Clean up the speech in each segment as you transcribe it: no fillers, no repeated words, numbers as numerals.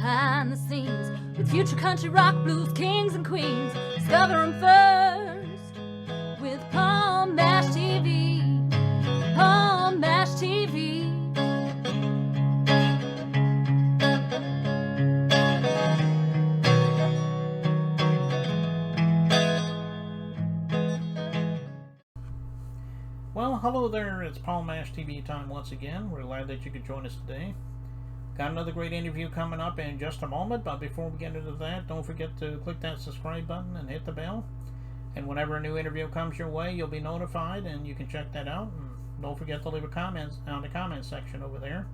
behind the scenes with future country rock blues kings and queens. Discover them first with Palm Mash TV. Palm Mash TV. Well, hello there. It's Palm Mash TV time once again. We're glad that you could join us today. Got another great interview coming up in just a moment, but before we get into that, don't forget to click that subscribe button and hit the bell. And whenever a new interview comes your way, you'll be notified, and you can check that out. And don't forget to leave a comment on the comment section over there.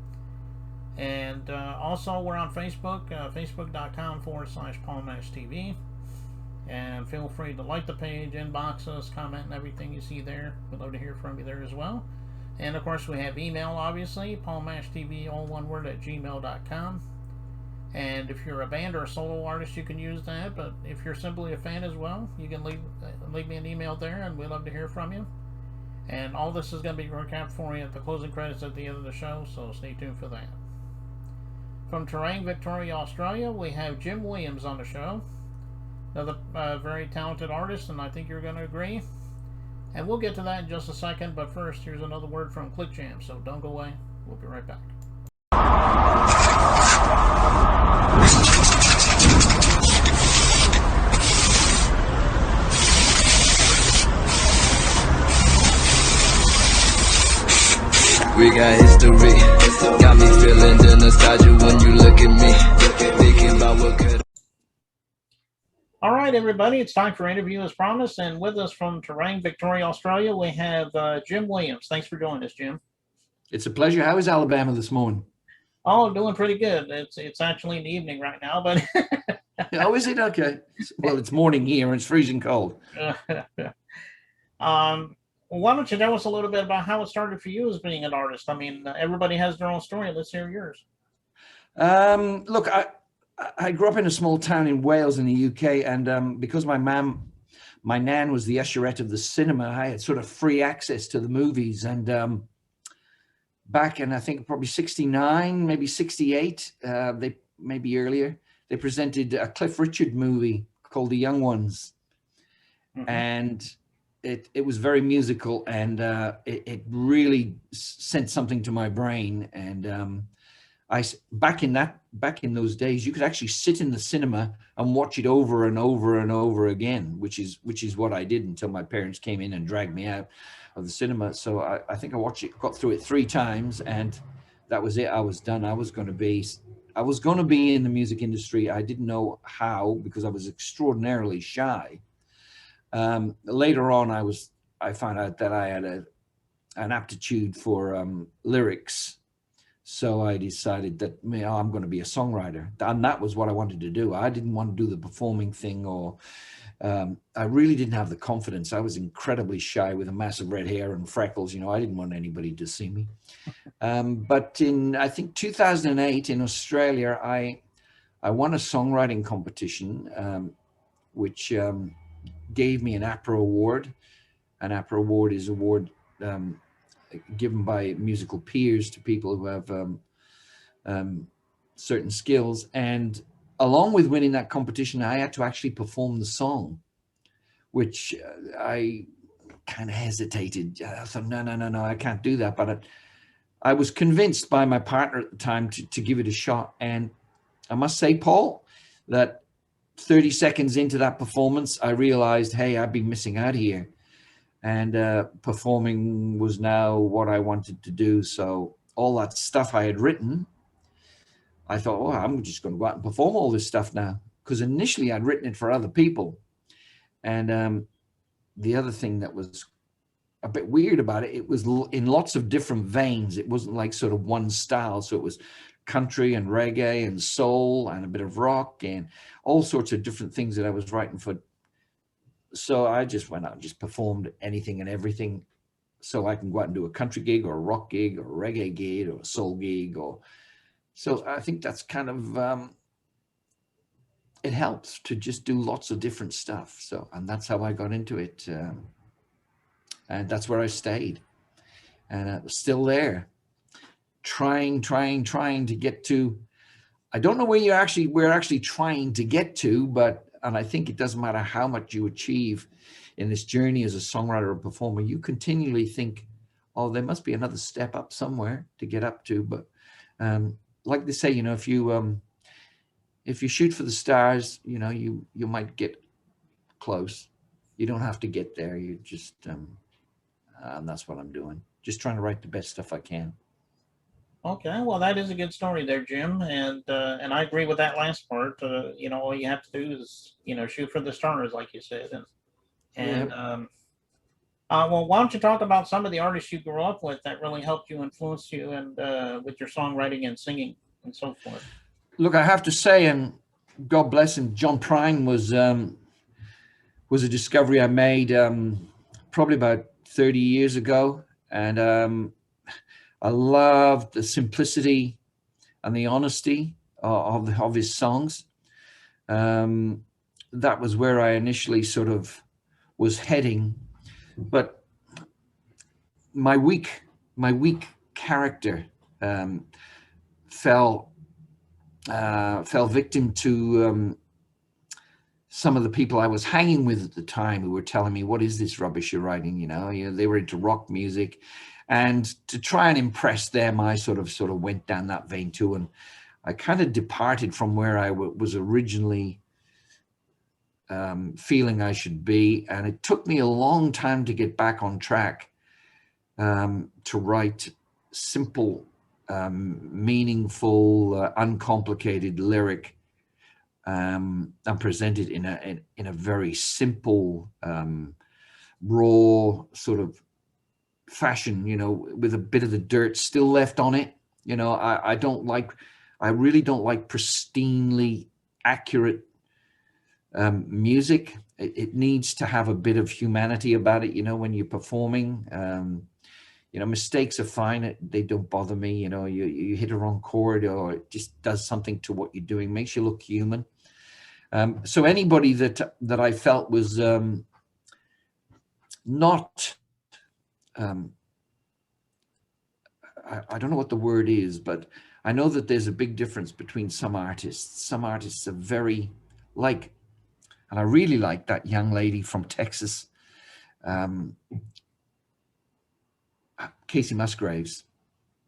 And also, we're on Facebook, facebook.com/PalmMashTV. And feel free to like the page, inbox us, comment, and everything you see there. We'd love to hear from you there as well. And of course, we have email, obviously, palmmashtv, all one word, @gmail.com. And if you're a band or a solo artist, you can use that. But if you're simply a fan as well, you can leave me an email there, and we'd love to hear from you. And all this is going to be recapped for you at the closing credits at the end of the show, so stay tuned for that. From Terang, Victoria, Australia, we have Jim Williams on the show. Another very talented artist, and I think you're going to agree. And we'll get to that in just a second, but first, here's another word from ClickJam, so don't go away. We'll be right back. We got history, got me feeling the nostalgia when you look at me, thinking about what could. All right, everybody, it's time for interview as promised, and with us from Terang, Victoria, Australia, we have Jim Williams. Thanks for joining us, Jim. It's a pleasure. How is Alabama this morning? Oh, doing pretty good. It's actually in the evening right now, but Oh, is it? Okay. Well, it's morning here and it's freezing cold. Why don't you tell us a little bit about how it started for you as being an artist? I mean, everybody has their own story. Let's hear yours. Look, I grew up in a small town in Wales in the UK, and because my nan was the usherette of the cinema, I had sort of free access to the movies. And back in, I think, probably 69, maybe 68, maybe earlier, they presented a Cliff Richard movie called The Young Ones. Mm-hmm. And it was very musical, and it really sent something to my brain. And back in those days, you could actually sit in the cinema and watch it over and over and over again, which is what I did until my parents came in and dragged me out of the cinema. So I think I got through it 3 times, and that was it. I was done. I was going to be in the music industry. I didn't know how, because I was extraordinarily shy. Later on, I found out that I had an aptitude for lyrics. So I decided that I'm going to be a songwriter, and that was what I wanted to do. I didn't want to do the performing thing, or I really didn't have the confidence. I was incredibly shy with a massive red hair and freckles. I didn't want anybody to see me. But in, I think, 2008 in Australia, I won a songwriting competition, which gave me an APRA award. An APRA award is an award given by musical peers to people who have certain skills. And along with winning that competition, I had to actually perform the song, which I kind of hesitated. I thought, no, I can't do that. But I was convinced by my partner at the time to give it a shot. And I must say, Paul, that 30 seconds into that performance, I realized, hey, I've been missing out here. And performing was now what I wanted to do. So all that stuff I had written, I thought, I'm just going to go out and perform all this stuff now. Because initially I'd written it for other people. And the other thing that was a bit weird about it, it was in lots of different veins. It wasn't like sort of one style. So it was country and reggae and soul and a bit of rock and all sorts of different things that I was writing for. So I just went out and just performed anything and everything, so I can go out and do a country gig or a rock gig or a reggae gig or a soul gig. So I think that's kind of, it helps to just do lots of different stuff. So, and that's how I got into it. And that's where I stayed. And I was still there, trying to get to I don't know where we're actually trying to get to, and I think it doesn't matter how much you achieve in this journey as a songwriter or performer, you continually think, oh, there must be another step up somewhere to get up to. But like they say, if you shoot for the stars, you might get close. You don't have to get there. You just, and that's what I'm doing. Just trying to write the best stuff I can. Okay, well, that is a good story there, Jim, and I agree with that last part. All you have to do is shoot for the stars, like you said, and well, why don't you talk about some of the artists you grew up with that really helped you, influenced you, and with your songwriting and singing and so forth. Look, I have to say, and God bless him, John Prine was a discovery I made probably about 30 years ago, and I loved the simplicity and the honesty of his songs. That was where I initially sort of was heading, but my weak character fell victim to some of the people I was hanging with at the time who were telling me, what is this rubbish you're writing? They were into rock music. And to try and impress them, I sort of went down that vein too. And I kind of departed from where I was originally feeling I should be. And it took me a long time to get back on track, to write simple, meaningful, uncomplicated lyric, and present it in a very simple, raw sort of fashion, with a bit of the dirt still left on it. I really don't like pristinely accurate music. It needs to have a bit of humanity about it, when you're performing. Mistakes are fine. They don't bother me. You hit a wrong chord, or it just does something to what you're doing, makes you look human. So anybody that I felt was not, I don't know what the word is, but I know that there's a big difference between some artists. Some artists are very and I really like that young lady from Texas, Casey Musgraves.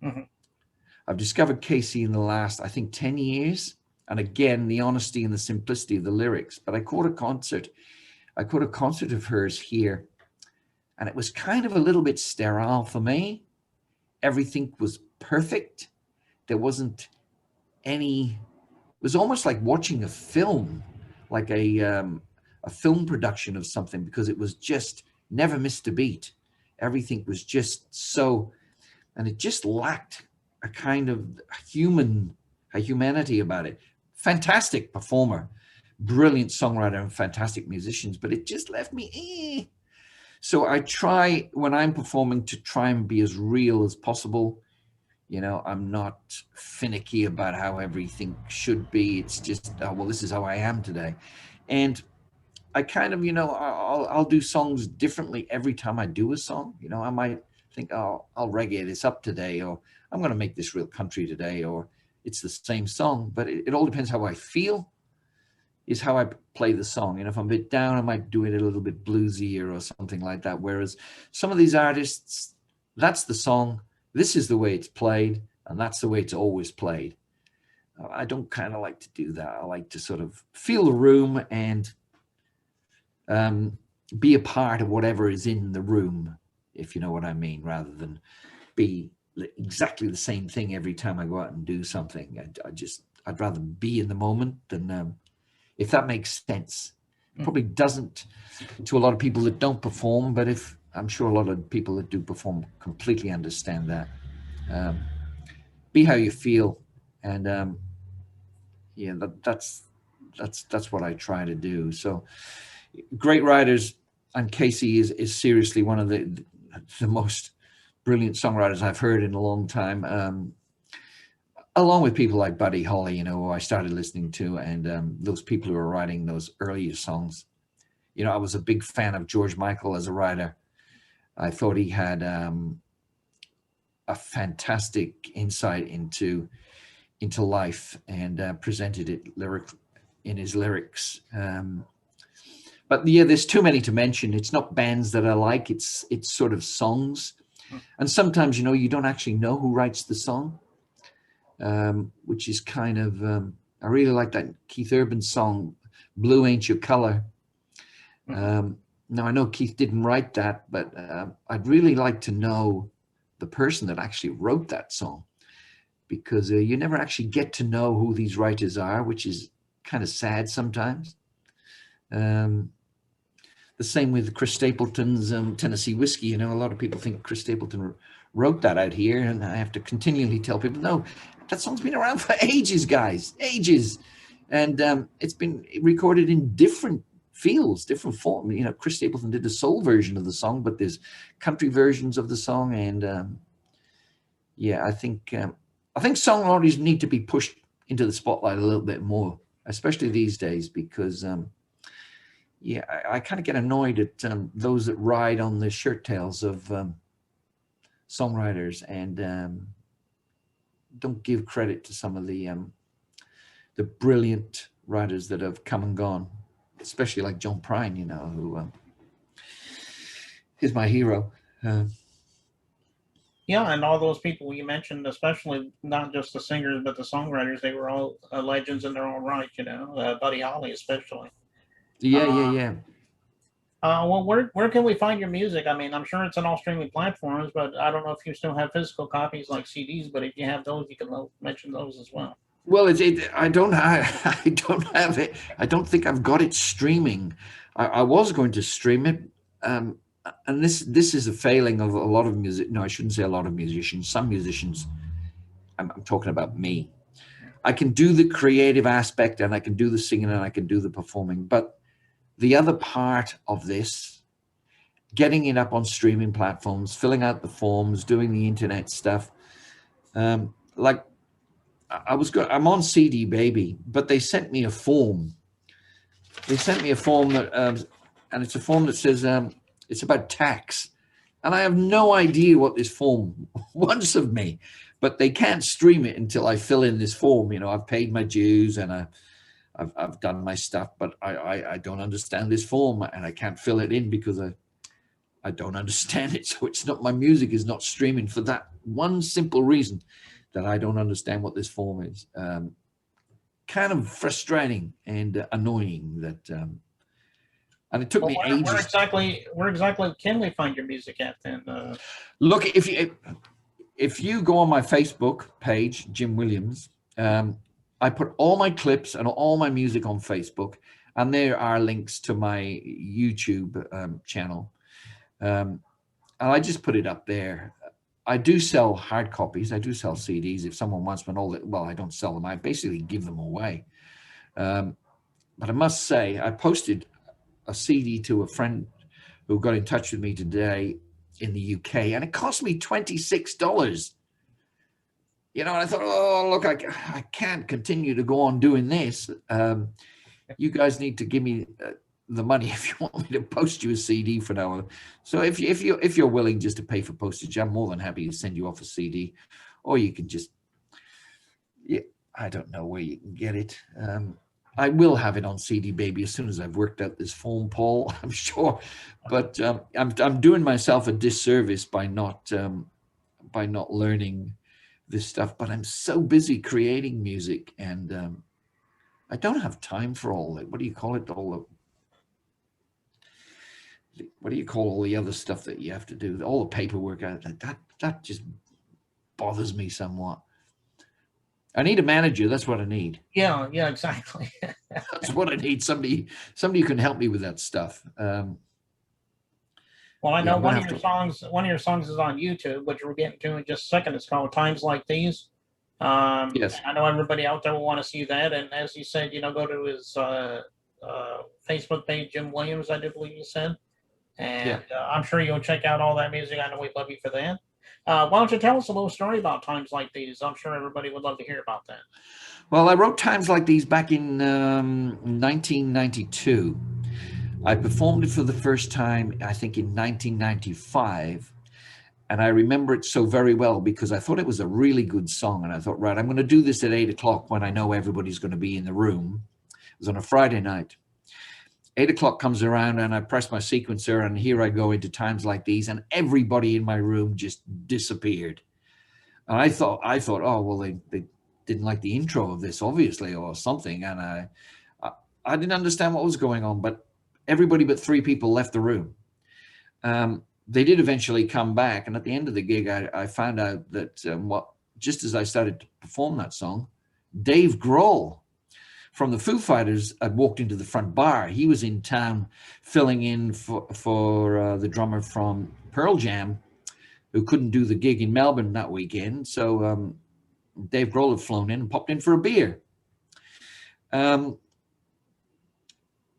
Mm-hmm. I've discovered Casey in the last, I think, 10 years. And again, the honesty and the simplicity of the lyrics. But I caught a concert of hers here, and it was kind of a little bit sterile for me. Everything was perfect. There wasn't any, it was almost like watching a film, like a film production of something, because it was just never missed a beat. Everything was just so, and it just lacked a kind of humanity about it. Fantastic performer, brilliant songwriter, and fantastic musicians, but it just left me. So I try, when I'm performing, to try and be as real as possible. I'm not finicky about how everything should be. It's just, well, this is how I am today. And I kind of, I'll do songs differently every time I do a song. I might think, oh, I'll reggae this up today, or I'm going to make this real country today, or it's the same song. But it all depends how I feel, is how I play the song. If I'm a bit down, I might do it a little bit bluesier or something like that. Whereas some of these artists, that's the song, this is the way it's played, and that's the way it's always played. I don't kind of like to do that. I like to sort of feel the room and be a part of whatever is in the room, if you know what I mean, rather than be exactly the same thing every time I go out and do something. I'd rather be in the moment than, if that makes sense. Probably doesn't to a lot of people that don't perform, but I'm sure a lot of people that do perform completely understand that. Be how you feel, and that's what I try to do. So great writers, and Casey is seriously one of the most brilliant songwriters I've heard in a long time. Along with people like Buddy Holly, who I started listening to, and those people who were writing those earlier songs. I was a big fan of George Michael as a writer. I thought he had a fantastic insight into into life and presented it in his lyrics. But yeah, there's too many to mention. It's not bands that I like. It's sort of songs, and sometimes you don't actually know who writes the song, which is kind of. I really like that Keith Urban song, "Blue Ain't Your Color." Now I know Keith didn't write that, but I'd really like to know the person that actually wrote that song, because you never actually get to know who these writers are, which is kind of sad sometimes. The same with Chris Stapleton's Tennessee Whiskey. A lot of people think Chris Stapleton wrote that out here, and I have to continually tell people, no, that song's been around for ages, guys, ages. And it's been recorded in different fields, different form. Chris Stapleton did the soul version of the song, but there's country versions of the song. And yeah, I think songwriters need to be pushed into the spotlight a little bit more, especially these days, because yeah, I kind of get annoyed at those that ride on the shirt tails of songwriters and don't give credit to some of the brilliant writers that have come and gone, especially like John Prine, who is my hero. Yeah, and all those people you mentioned, especially not just the singers, but the songwriters, they were all legends in their own right, Buddy Holly especially. Yeah. Well, where can we find your music? I mean, I'm sure it's on all streaming platforms, but I don't know if you still have physical copies like CDs, but if you have those, you can mention those as well. Well, I don't have it. I don't think I've got it streaming. I was going to stream it, and this is a failing of a lot of music. No, I shouldn't say a lot of musicians. Some musicians, I'm talking about me. I can do the creative aspect, and I can do the singing, and I can do the performing, but the other part of this, getting it up on streaming platforms, filling out the forms, doing the internet stuff, like I'm on CD Baby, but they sent me a form. They sent me a form that, and it's a form that says it's about tax, and I have no idea what this form wants of me. But they can't stream it until I fill in this form. I've paid my dues and I've done my stuff, but I don't understand this form, and I can't fill it in because I don't understand it. So it's not, my music is not streaming for that one simple reason, that I don't understand what this form is. Kind of frustrating and annoying that, and it took me ages. Where exactly can we find your music at then? Look, if you go on my Facebook page, Jim Williams, I put all my clips and all my music on Facebook, and there are links to my YouTube channel. And I just put it up there. I do sell hard copies. I do sell CDs. If someone wants one, well, I don't sell them. I basically give them away. But I must say, I posted a CD to a friend who got in touch with me today in the UK, and it cost me $26. And I thought, oh, look, I can't continue to go on doing this. You guys need to give me the money if you want me to post you a CD for now. So if you're willing just to pay for postage, I'm more than happy to send you off a CD, or you can just, I don't know where you can get it. I will have it on CD Baby as soon as I've worked out this form, Paul, I'm sure. But I'm doing myself a disservice by not learning this stuff. But I'm so busy creating music, and I don't have time for all that. What do you call it? What do you call all the other stuff that you have to do? All the paperwork. That just bothers me somewhat. I need a manager. That's what I need. Yeah, exactly. That's what I need. Somebody who can help me with that stuff. Well, I know one of your songs is on YouTube, which we're getting to in just a second. It's called Times Like These. Yes. I know everybody out there will want to see that. And as you said, go to his Facebook page, Jim Williams, I do believe you said. And I'm sure you'll check out all that music. I know we love you for that. Why don't you tell us a little story about Times Like These? I'm sure everybody would love to hear about that. Well, I wrote Times Like These back in 1992. I performed it for the first time, I think, in 1995. And I remember it so very well because I thought it was a really good song. And I thought, right, I'm going to do this at 8 o'clock when I know everybody's going to be in the room. It was on a Friday night. 8 o'clock comes around and I press my sequencer and here I go into Times Like These and everybody in my room just disappeared. And I thought, oh, well, they didn't like the intro of this, obviously, or something. And I didn't understand what was going on, but everybody but 3 people left the room. They did eventually come back. And at the end of the gig, I found out that just as I started to perform that song, Dave Grohl from the Foo Fighters had walked into the front bar. He was in town filling in for the drummer from Pearl Jam, who couldn't do the gig in Melbourne that weekend. So Dave Grohl had flown in and popped in for a beer.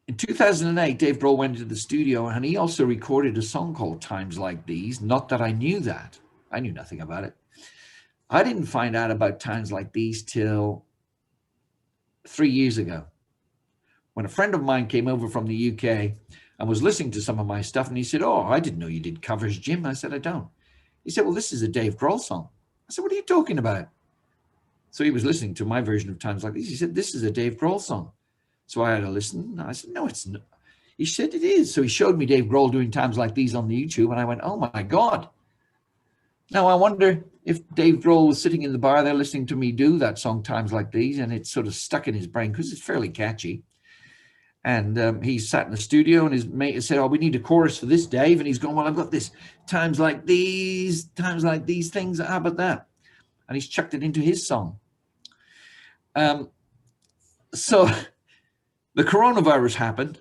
In 2008, Dave Grohl went into the studio and he also recorded a song called Times Like These. Not that I knew that. I knew nothing about it. I didn't find out about Times Like These till 3 years ago, when a friend of mine came over from the UK and was listening to some of my stuff. And he said, oh, I didn't know you did covers, Jim. I said, I don't. He said, well, this is a Dave Grohl song. I said, what are you talking about? So he was listening to my version of Times Like These. He said, this is a Dave Grohl song. So I had to listen. I said, no, it's not. He said, it is. So he showed me Dave Grohl doing Times Like These on the YouTube. And I went, oh my God. Now I wonder if Dave Grohl was sitting in the bar there listening to me do that song Times Like These, and it's sort of stuck in his brain because it's fairly catchy. And he sat in the studio and his mate said, oh, we need a chorus for this, Dave. And he's going, well, I've got this times like these things. How about that? And he's chucked it into his song. So the coronavirus happened,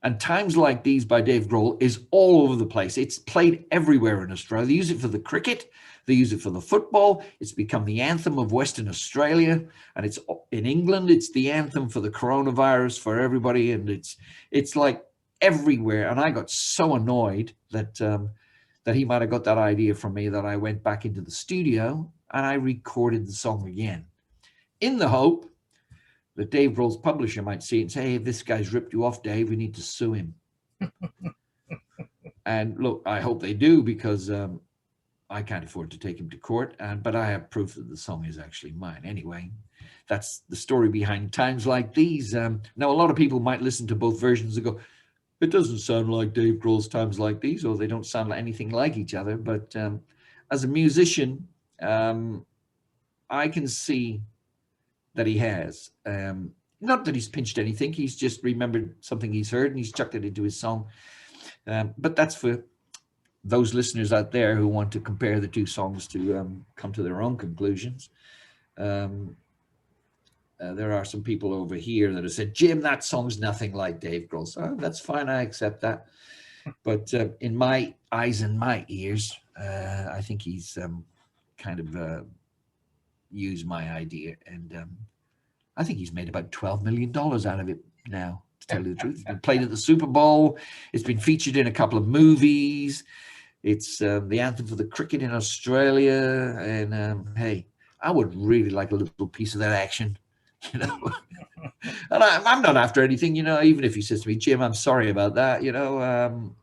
and Times Like These by Dave Grohl is all over the place. It's played everywhere in Australia. They use it for the cricket. They use it for the football. It's become the anthem of Western Australia. And it's in England, it's the anthem for the coronavirus for everybody. And it's like everywhere. And I got so annoyed that that he might have got that idea from me that I went back into the studio and I recorded the song again in the hope that Dave Grohl's publisher might see it and say, hey, this guy's ripped you off, Dave. We need to sue him. And look, I hope they do, because I can't afford to take him to court. But I have proof that the song is actually mine. Anyway, that's the story behind Times Like These. Now, a lot of people might listen to both versions and go, it doesn't sound like Dave Grohl's Times Like These, or they don't sound like anything like each other. But as a musician, I can see that he has. Not that he's pinched anything. He's just remembered something he's heard and he's chucked it into his song. But that's for those listeners out there who want to compare the two songs to come to their own conclusions. There are some people over here that have said, Jim, that song's nothing like Dave Grohl. So that's fine. I accept that. But in my eyes and my ears, I think he's kind of used my idea. And I think he's made about $12 million out of it now, to tell you the truth. It's been played at the Super Bowl. It's been featured in a couple of movies. It's the anthem for the cricket in Australia. And hey, I would really like a little piece of that action, you know. And I'm not after anything, you know, even if he says to me, Jim, I'm sorry about that, you know,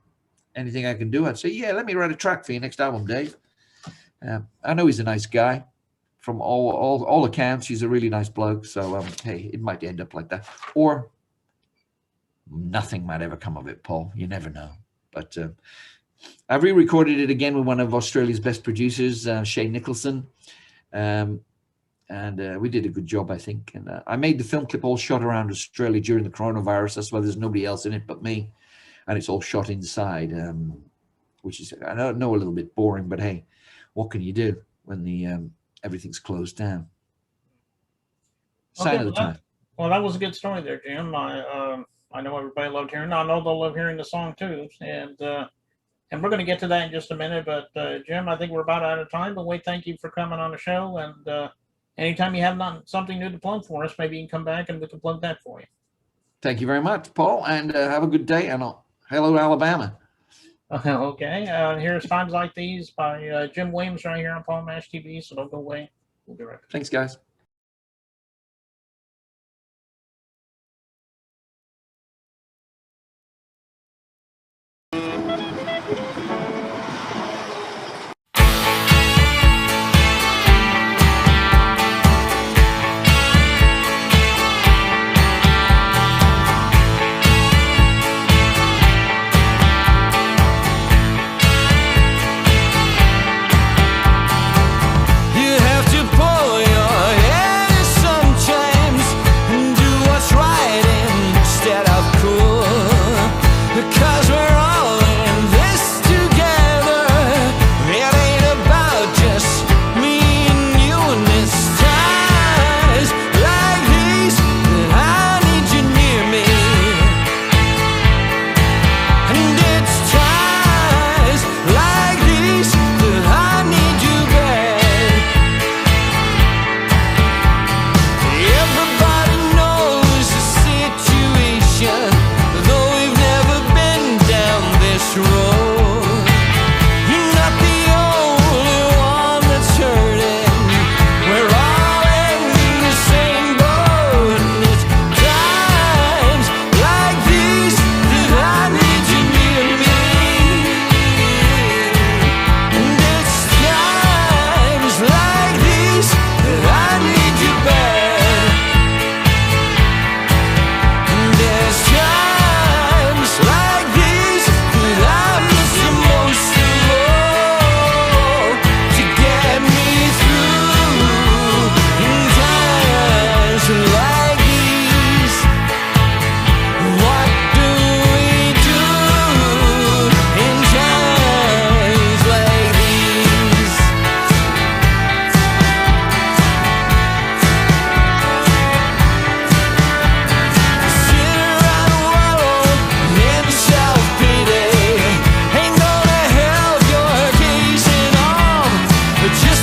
anything I can do, I'd say, yeah, let me write a track for your next album, Dave. I know he's a nice guy. From all accounts, he's a really nice bloke. So, hey, it might end up like that. Or nothing might ever come of it, Paul. You never know. But I've re-recorded it again with one of Australia's best producers, Shane Nicholson. And we did a good job, I think. And I made the film clip all shot around Australia during the coronavirus. That's why there's nobody else in it but me. And it's all shot inside, which is, I know, a little bit boring. But, hey, what can you do when the everything's closed down? Sign of the time. Well, that was a good story there, Jim. I know everybody loved hearing. I know they'll love hearing the song too, and we're going to get to that in just a minute. But Jim, I think we're about out of time. But wait, thank you for coming on the show. And anytime you have something new to plug for us, maybe you can come back and we can plug that for you. Thank you very much, Paul, and have a good day. And hello, Alabama. Okay, here's Times Like These by Jim Williams right here on Paul Mash TV, so don't go away. We'll be right back. Thanks, guys.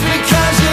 because